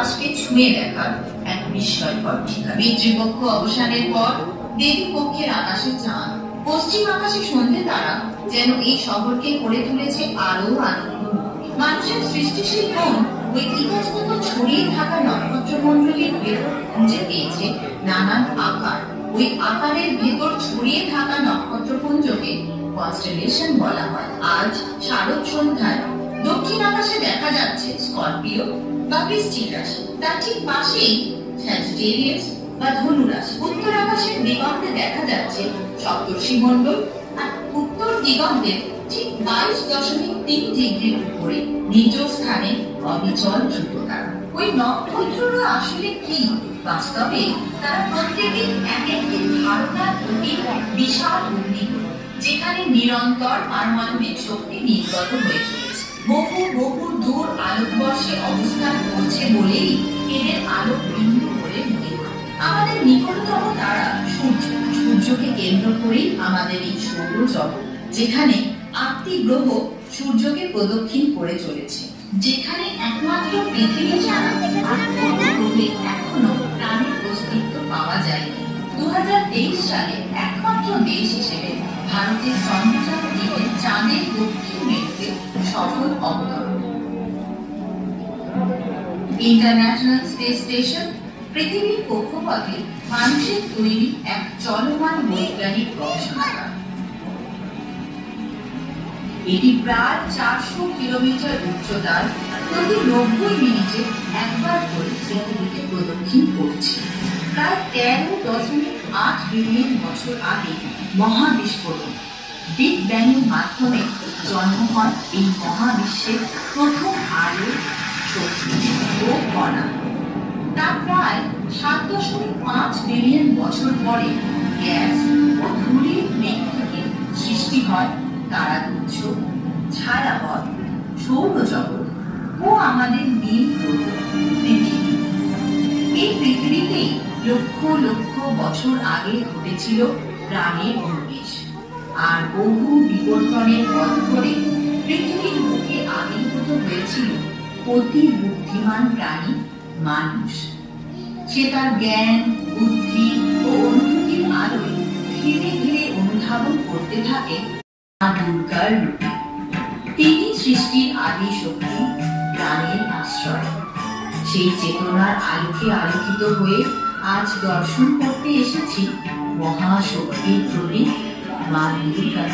আকাশকে ছুঁয়ে দেখার এক বিস্ময়কর ঠিকানা। পিতৃপক্ষ অবসানের পর দেবী পক্ষের আকাশে চাঁদ, পশ্চিম আকাশে সন্ধ্যে তারা যেন এই শহরকে করে তুলেছে আরো আনন্দ। মানুষের সৃষ্টিশীল মন ওই ইতস্তত ছড়িয়ে থাকা নক্ষত্র মন্ডলীর ভেতর খুঁজে পেয়েছে নানান আকার। ওই আকারের ভেতর ছড়িয়ে থাকা নক্ষত্রপুঞ্জকে কনস্টেলেশন বলা হয়। আজ শারদ সন্ধ্যায় দক্ষিণ আকাশে দেখা যাচ্ছে স্করপিও বা বৃশ্চিক রাশি, তার ঠিক পাশেই স্যাজিটেরিয়াস বা ধনু রাশি। উত্তর আকাশের দিগন্তে দেখা যাচ্ছে সপ্তর্ষি মণ্ডল, আর উত্তর দিগন্তের ঠিক 22.3 ডিগ্রির উপরে নিজ স্থানে অবিচল ধ্রুবতারা। ওই নক্ষত্ররা আসলে কি? বাস্তবে তারা প্রত্যেকে এক একটি ধারণার অতি বিশাল অগ্নি, যেখানে নিরন্তর পারমাণবিক শক্তি নির্গত হয়ে চলেছে। বহু বহু দূর আলোকবর্ষে অবস্থান করছে বলেই এদের আলোক বিন্দু বলে মনে হয়। আমাদের নিকটতম তারা সূর্য। সূর্যকে কেন্দ্র করেই আমাদের এই সৌরজগৎ, যেখানে 8টি গ্রহ সূর্যকে প্রদক্ষিণ করে চলেছে। যেখানে একমাত্র পৃথিবী ছাড়া আর কোনো গ্রহে এখনো প্রাণের অস্তিত্ব পাওয়া যায়নি। 2023 সালে একমাত্র দেশ হিসেবে ভারতের চন্দ্রযান 3 চাঁদের দক্ষিণ মেরুতে সফল অবতরণ। ইন্টারন্যাশনাল স্পেস স্টেশন পৃথিবীর কক্ষপথে মানুষের তৈরি এক চলমান বৈজ্ঞানিক গবেষণাগার। এটি প্রায় 400 কিলোমিটার উচ্চতার, প্রতি 90 মিনিটে একবার করে পৃথিবীকে প্রদক্ষিণ করছে। প্রায় 13.8 বিলিয়ন বছর আগে মহাবিস্ফোরণ বিগ ব্যাং এর মাধ্যমে জন্ম হয় এই মহাবিশ্বের প্রথম আলো, শক্তি ও কণা। তার প্রায় 7.5 বিলিয়ন বছর পরে গ্যাস ও ধূলির মেঘ থেকে সৃষ্টি হয় তারাপুঞ্জ, ছায়াপথ, সৌরজগৎ ও আমাদের নীল গ্রহ পৃথিবী। এই পৃথিবীতেই লক্ষ লক্ষ বছর আগে ঘটেছিল প্রাণের উন্মেষ, আর বহু বিবর্তনের পথ ধরে পৃথিবীর বুকে আবির্ভূত হয়েছিল অতি বুদ্ধিমান প্রাণী মানুষ। সে তার জ্ঞান, বুদ্ধি ও অনুভূতির আলোয় ধীরে ধীরে অনুধাবন করতে থাকে মা দুর্গার রূপে। তিনি সৃষ্টির আদি শক্তি, প্রাণের আশ্রয়। সেই চেতনার আলোকে আলোকিত হয়ে আজ দর্শন করতে এসেছি মহাশক্তির প্রতীক মা দুর্গা।